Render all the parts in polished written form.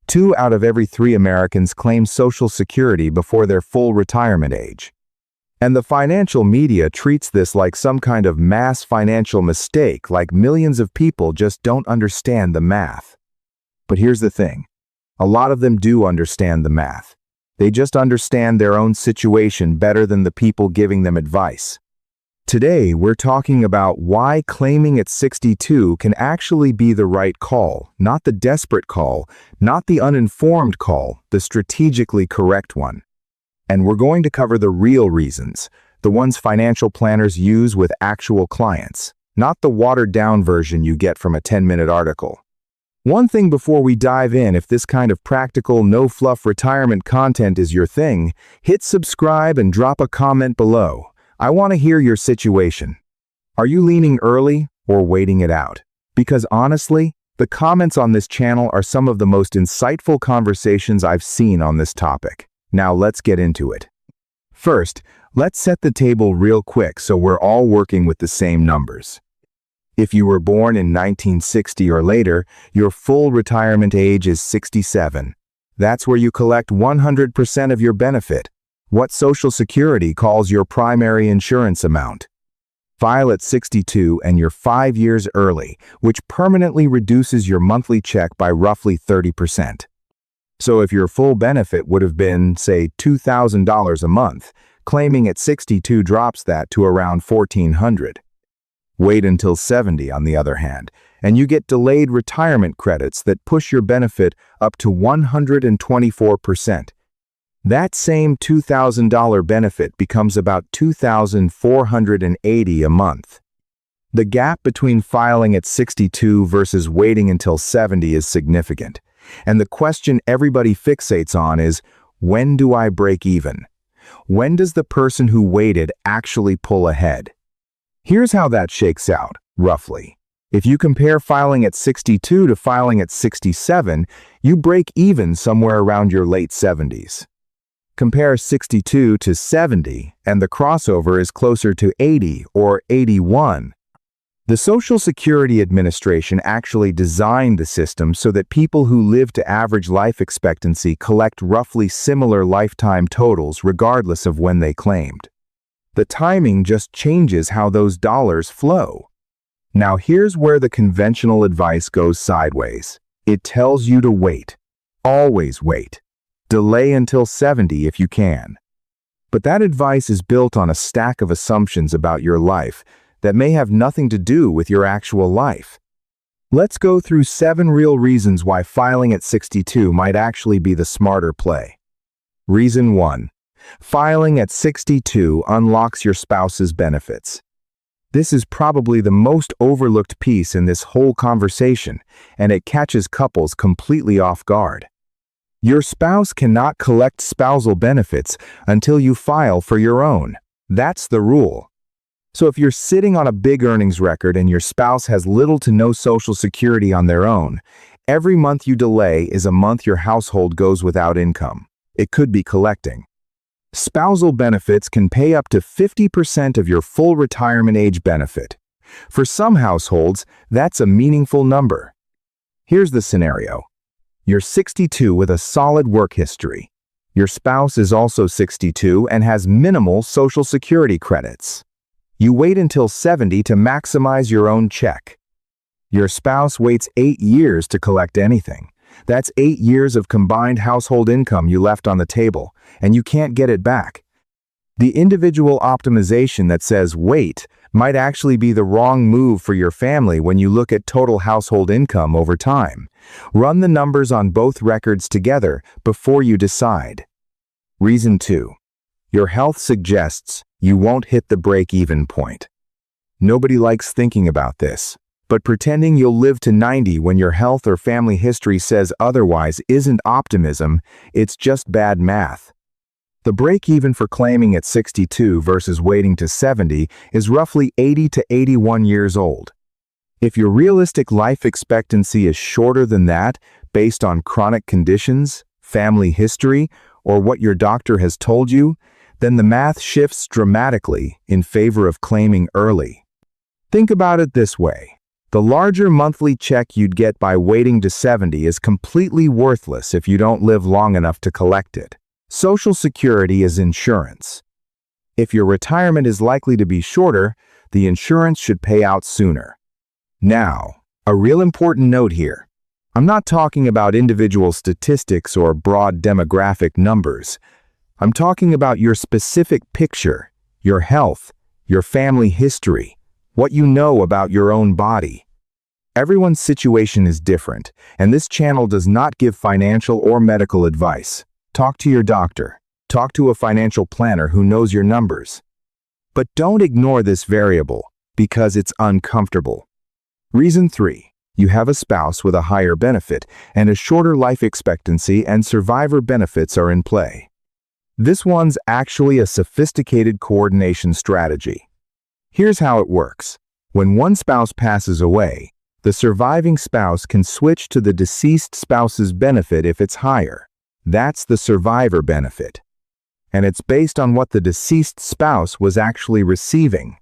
2 out of every 3 Americans claim Social Security before their full retirement age. And the financial media treats this like some kind of mass financial mistake, like millions of people just don't understand the math. But here's the thing. A lot of them do understand the math. They just understand their own situation better than the people giving them advice. Today, we're talking about why claiming at 62 can actually be the right call, not the desperate call, not the uninformed call, the strategically correct one. And we're going to cover the real reasons, the ones financial planners use with actual clients, not the watered-down version you get from a 10-minute article. One thing before we dive in: if this kind of practical, no-fluff retirement content is your thing, hit subscribe and drop a comment below. I want to hear your situation. Are you leaning early or waiting it out? Because honestly, the comments on this channel are some of the most insightful conversations I've seen on this topic. Now let's get into it. First, let's set the table real quick so we're all working with the same numbers. If you were born in 1960 or later, your full retirement age is 67. That's where you collect 100% of your benefit, what Social Security calls your primary insurance amount. File at 62 and you're 5 years early, which permanently reduces your monthly check by roughly 30%. So if your full benefit would have been, say, $2,000 a month, claiming at 62 drops that to around $1,400. Wait until 70, on the other hand, and you get delayed retirement credits that push your benefit up to 124%. That same $2,000 benefit becomes about $2,480 a month. The gap between filing at 62 versus waiting until 70 is significant, and the question everybody fixates on is, when do I break even? When does the person who waited actually pull ahead? Here's how that shakes out, roughly. If you compare filing at 62 to filing at 67, you break even somewhere around your late 70s. Compare 62 to 70, and the crossover is closer to 80 or 81. The Social Security Administration actually designed the system so that people who live to average life expectancy collect roughly similar lifetime totals regardless of when they claimed. The timing just changes how those dollars flow. Now here's where the conventional advice goes sideways. It tells you to wait. Always wait. Delay until 70 if you can. But that advice is built on a stack of assumptions about your life that may have nothing to do with your actual life. Let's go through 7 real reasons why filing at 62 might actually be the smarter play. Reason 1. Filing at 62 unlocks your spouse's benefits. This is probably the most overlooked piece in this whole conversation, and it catches couples completely off guard. Your spouse cannot collect spousal benefits until you file for your own. That's the rule. So if you're sitting on a big earnings record and your spouse has little to no Social Security on their own, every month you delay is a month your household goes without income. It could be collecting. Spousal benefits can pay up to 50% of your full retirement age benefit. For some households, that's a meaningful number. Here's the scenario. You're 62 with a solid work history. Your spouse is also 62 and has minimal Social Security credits. You wait until 70 to maximize your own check. Your spouse waits 8 years to collect anything. That's 8 years of combined household income you left on the table, and you can't get it back. The individual optimization that says wait might actually be the wrong move for your family when you look at total household income over time. Run the numbers on both records together before you decide. Reason 2. Your health suggests you won't hit the break-even point. Nobody likes thinking about this, but pretending you'll live to 90 when your health or family history says otherwise isn't optimism, it's just bad math. The break-even for claiming at 62 versus waiting to 70 is roughly 80 to 81 years old. If your realistic life expectancy is shorter than that, based on chronic conditions, family history, or what your doctor has told you, then the math shifts dramatically in favor of claiming early. Think about it this way. The larger monthly check you'd get by waiting to 70 is completely worthless if you don't live long enough to collect it. Social Security is insurance. If your retirement is likely to be shorter, the insurance should pay out sooner. Now, a real important note here. I'm not talking about individual statistics or broad demographic numbers. I'm talking about your specific picture, your health, your family history, what you know about your own body. Everyone's situation is different, and this channel does not give financial or medical advice. Talk to your doctor. Talk to a financial planner who knows your numbers. But don't ignore this variable, because it's uncomfortable. Reason 3. You have a spouse with a higher benefit, and a shorter life expectancy and survivor benefits are in play. This one's actually a sophisticated coordination strategy. Here's how it works. When one spouse passes away, the surviving spouse can switch to the deceased spouse's benefit if it's higher. That's the survivor benefit. And it's based on what the deceased spouse was actually receiving.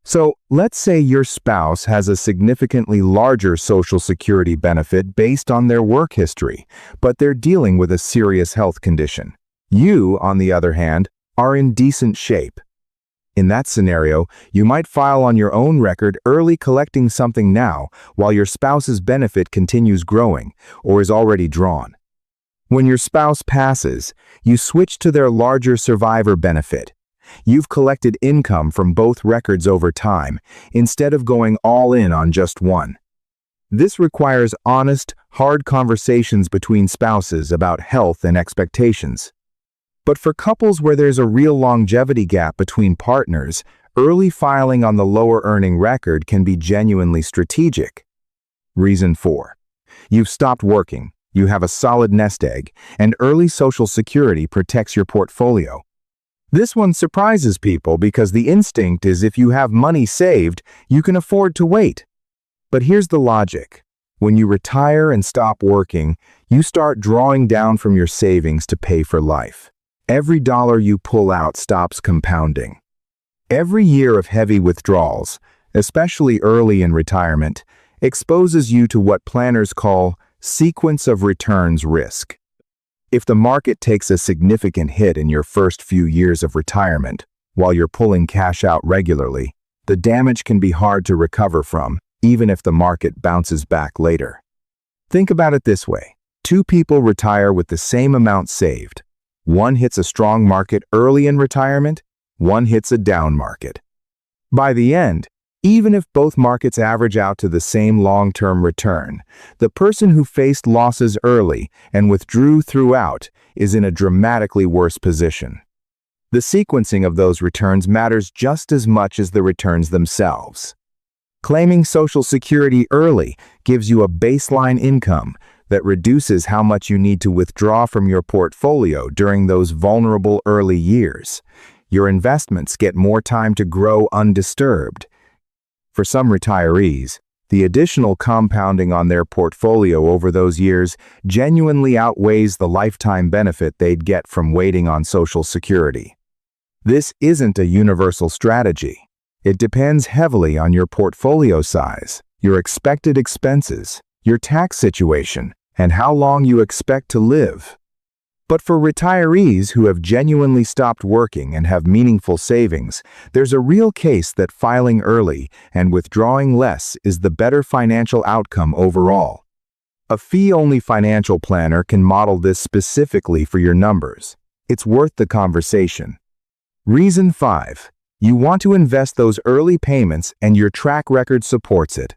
So, let's say your spouse has a significantly larger Social Security benefit based on their work history, but they're dealing with a serious health condition. You, on the other hand, are in decent shape. In that scenario, you might file on your own record early collecting something now while your spouse's benefit continues growing or is already drawn. When your spouse passes, you switch to their larger survivor benefit. You've collected income from both records over time, instead of going all in on just one. This requires honest, hard conversations between spouses about health and expectations. But for couples where there's a real longevity gap between partners, early filing on the lower earning record can be genuinely strategic. Reason 4. You've stopped working. You have a solid nest egg, and early Social Security protects your portfolio. This one surprises people because the instinct is if you have money saved, you can afford to wait. But here's the logic. When you retire and stop working, you start drawing down from your savings to pay for life. Every dollar you pull out stops compounding. Every year of heavy withdrawals, especially early in retirement, exposes you to what planners call sequence of returns risk. If the market takes a significant hit in your first few years of retirement, while you're pulling cash out regularly, the damage can be hard to recover from, even if the market bounces back later. Think about it this way. 2 people retire with the same amount saved. One hits a strong market early in retirement, one hits a down market. By the end, even if both markets average out to the same long-term return, the person who faced losses early and withdrew throughout is in a dramatically worse position. The sequencing of those returns matters just as much as the returns themselves. Claiming Social Security early gives you a baseline income that reduces how much you need to withdraw from your portfolio during those vulnerable early years. Your investments get more time to grow undisturbed. For some retirees, the additional compounding on their portfolio over those years genuinely outweighs the lifetime benefit they'd get from waiting on Social Security. This isn't a universal strategy. It depends heavily on your portfolio size, your expected expenses, your tax situation, and how long you expect to live. But for retirees who have genuinely stopped working and have meaningful savings, there's a real case that filing early and withdrawing less is the better financial outcome overall. A fee-only financial planner can model this specifically for your numbers. It's worth the conversation. Reason 5. You want to invest those early payments and your track record supports it.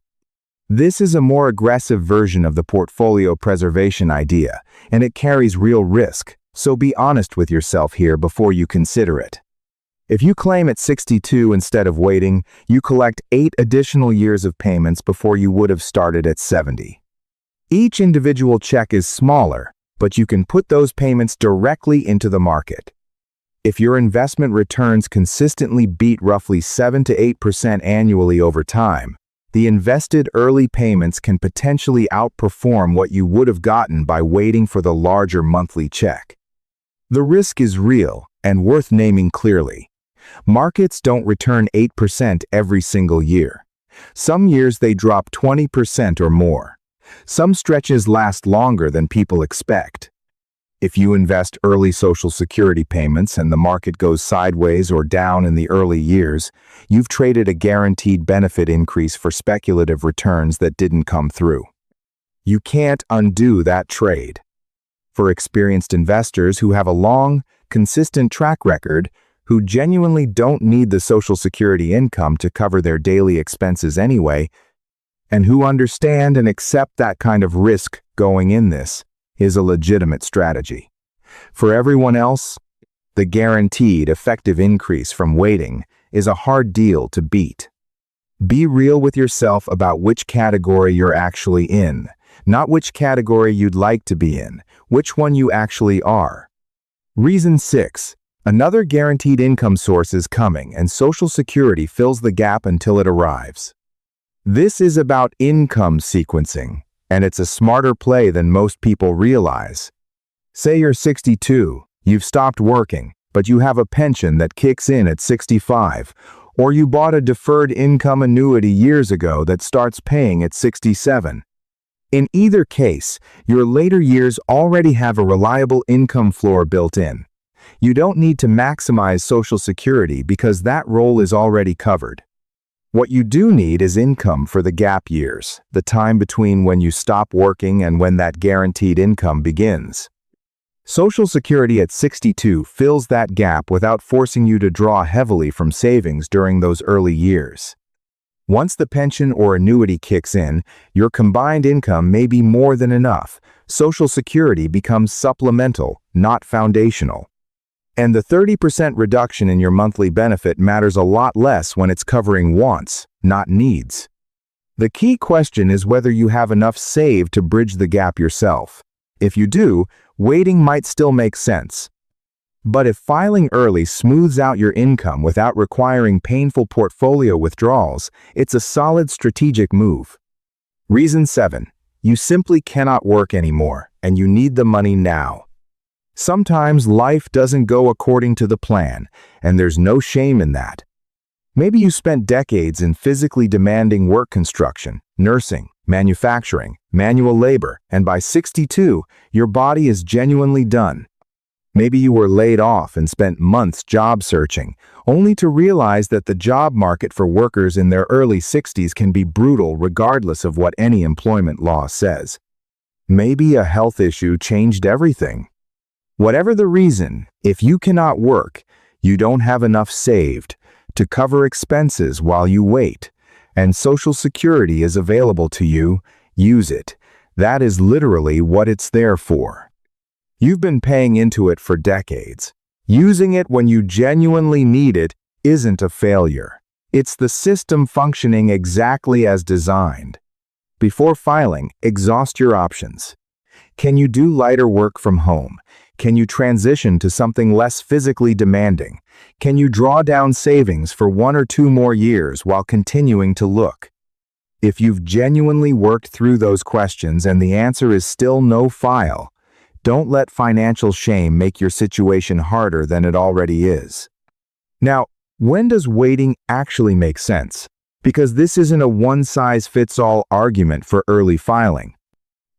This is a more aggressive version of the portfolio preservation idea, and it carries real risk, so be honest with yourself here before you consider it. If you claim at 62 instead of waiting, you collect 8 additional years of payments before you would have started at 70. Each individual check is smaller, but you can put those payments directly into the market. If your investment returns consistently beat roughly 7 to 8% annually over time, the invested early payments can potentially outperform what you would have gotten by waiting for the larger monthly check. The risk is real and worth naming clearly. Markets don't return 8% every single year. Some years they drop 20% or more. Some stretches last longer than people expect. If you invest early Social Security payments and the market goes sideways or down in the early years, you've traded a guaranteed benefit increase for speculative returns that didn't come through. You can't undo that trade. For experienced investors who have a long, consistent track record, who genuinely don't need the Social Security income to cover their daily expenses anyway, and who understand and accept that kind of risk going in, this is a legitimate strategy. For everyone else, the guaranteed effective increase from waiting is a hard deal to beat. Be real with yourself about which category you're actually in, not which category you'd like to be in, which one you actually are. Reason 6. Another guaranteed income source is coming, and Social Security fills the gap until it arrives. This is about income sequencing, and it's a smarter play than most people realize. Say you're 62, you've stopped working, but you have a pension that kicks in at 65, or you bought a deferred income annuity years ago that starts paying at 67. In either case, your later years already have a reliable income floor built in. You don't need to maximize Social Security because that role is already covered. What you do need is income for the gap years, the time between when you stop working and when that guaranteed income begins. Social Security at 62 fills that gap without forcing you to draw heavily from savings during those early years. Once the pension or annuity kicks in, your combined income may be more than enough. Social Security becomes supplemental, not foundational. And the 30% reduction in your monthly benefit matters a lot less when it's covering wants, not needs. The key question is whether you have enough saved to bridge the gap yourself. If you do, waiting might still make sense. But if filing early smooths out your income without requiring painful portfolio withdrawals, it's a solid strategic move. Reason 7. You simply cannot work anymore, and you need the money now. Sometimes life doesn't go according to the plan, and there's no shame in that. Maybe you spent decades in physically demanding work construction, nursing, manufacturing, manual labor, and by 62, your body is genuinely done. Maybe you were laid off and spent months job searching, only to realize that the job market for workers in their early 60s can be brutal regardless of what any employment law says. Maybe a health issue changed everything. Whatever the reason, if you cannot work, you don't have enough saved to cover expenses while you wait, and Social Security is available to you, use it. That is literally what it's there for. You've been paying into it for decades. Using it when you genuinely need it isn't a failure. It's the system functioning exactly as designed. Before filing, exhaust your options. Can you do lighter work from home? Can you transition to something less physically demanding? Can you draw down savings for 1 or 2 more years while continuing to look? If you've genuinely worked through those questions and the answer is still no file, don't let financial shame make your situation harder than it already is. Now, when does waiting actually make sense? Because this isn't a one-size-fits-all argument for early filing.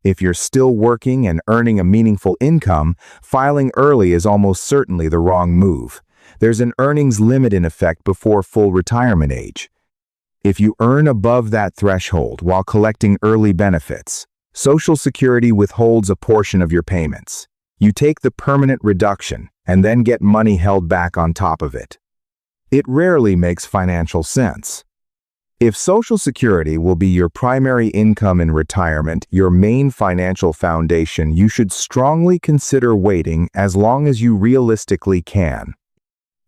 If you're still working and earning a meaningful income, filing early is almost certainly the wrong move. There's an earnings limit in effect before full retirement age. If you earn above that threshold while collecting early benefits, Social Security withholds a portion of your payments. You take the permanent reduction and then get money held back on top of it. It rarely makes financial sense. If Social Security will be your primary income in retirement, your main financial foundation, you should strongly consider waiting as long as you realistically can.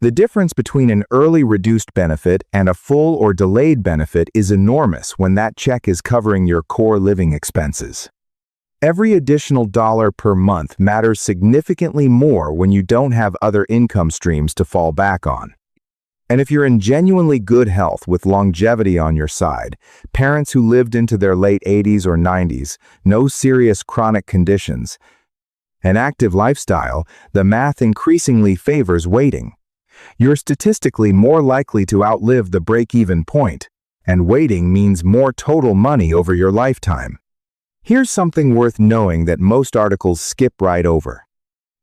The difference between an early reduced benefit and a full or delayed benefit is enormous when that check is covering your core living expenses. Every additional dollar per month matters significantly more when you don't have other income streams to fall back on. And if you're in genuinely good health with longevity on your side, parents who lived into their late 80s or 90s, no serious chronic conditions, an active lifestyle, the math increasingly favors waiting. You're statistically more likely to outlive the break-even point, and waiting means more total money over your lifetime. Here's something worth knowing that most articles skip right over.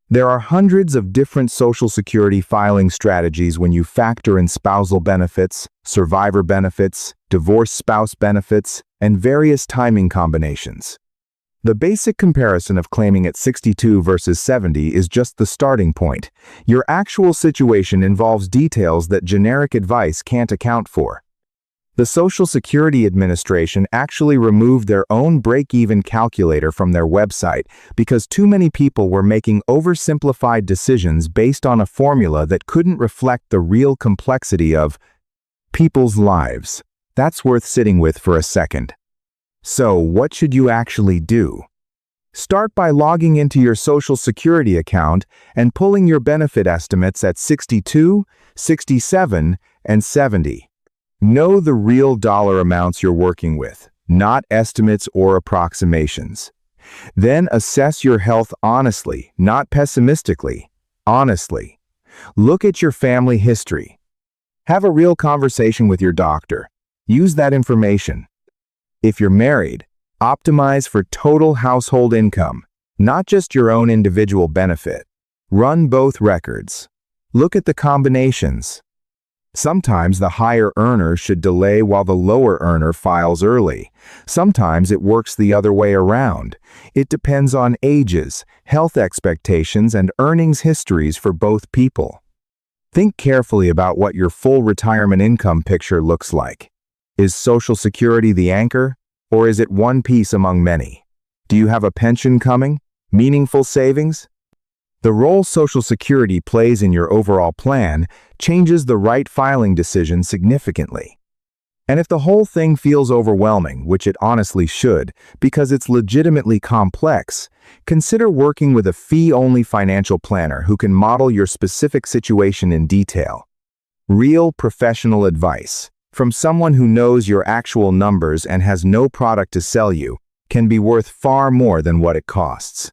There are hundreds of different Social Security filing strategies when you factor in spousal benefits, survivor benefits, divorced spouse benefits, and various timing combinations. The basic comparison of claiming at 62 versus 70 is just the starting point. Your actual situation involves details that generic advice can't account for. The Social Security Administration actually removed their own break-even calculator from their website because too many people were making oversimplified decisions based on a formula that couldn't reflect the real complexity of people's lives. That's worth sitting with for a second. So, what should you actually do? Start by logging into your Social Security account and pulling your benefit estimates at 62, 67, and 70. Know the real dollar amounts you're working with, not estimates or approximations. Then assess your health honestly, not pessimistically, honestly. Look at your family history. Have a real conversation with your doctor. Use that information. If you're married, optimize for total household income, not just your own individual benefit. Run both records. Look at the combinations. Sometimes the higher earner should delay while the lower earner files early. Sometimes it works the other way around. It depends on ages, health expectations, and earnings histories for both people. Think carefully about what your full retirement income picture looks like. Is Social Security the anchor, or is it one piece among many? Do you have a pension coming? Meaningful savings? The role Social Security plays in your overall plan changes the right filing decision significantly. And if the whole thing feels overwhelming, which it honestly should, because it's legitimately complex, consider working with a fee-only financial planner who can model your specific situation in detail. Real professional advice from someone who knows your actual numbers and has no product to sell you can be worth far more than what it costs.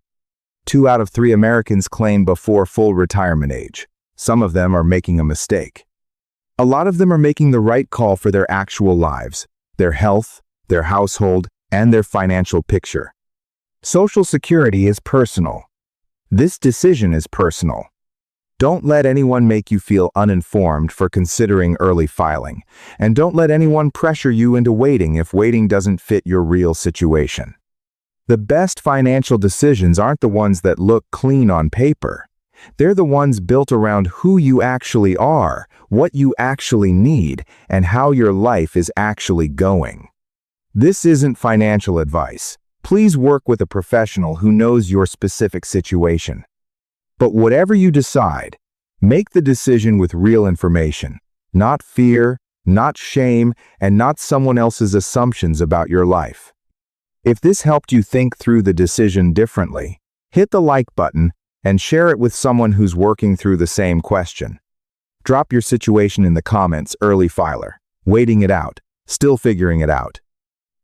2 out of 3 Americans claim before full retirement age. Some of them are making a mistake. A lot of them are making the right call for their actual lives, their health, their household, and their financial picture. Social Security is personal. This decision is personal. Don't let anyone make you feel uninformed for considering early filing, and don't let anyone pressure you into waiting if waiting doesn't fit your real situation. The best financial decisions aren't the ones that look clean on paper. They're the ones built around who you actually are, what you actually need, and how your life is actually going. This isn't financial advice. Please work with a professional who knows your specific situation. But whatever you decide, make the decision with real information, not fear, not shame, and not someone else's assumptions about your life. If this helped you think through the decision differently, hit the like button and share it with someone who's working through the same question. Drop your situation in the comments, early filer, waiting it out, still figuring it out.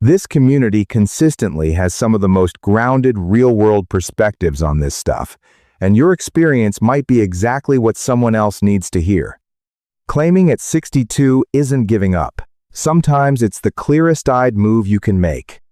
This community consistently has some of the most grounded, real-world perspectives on this stuff, and your experience might be exactly what someone else needs to hear. Claiming at 62 isn't giving up. Sometimes it's the clearest-eyed move you can make.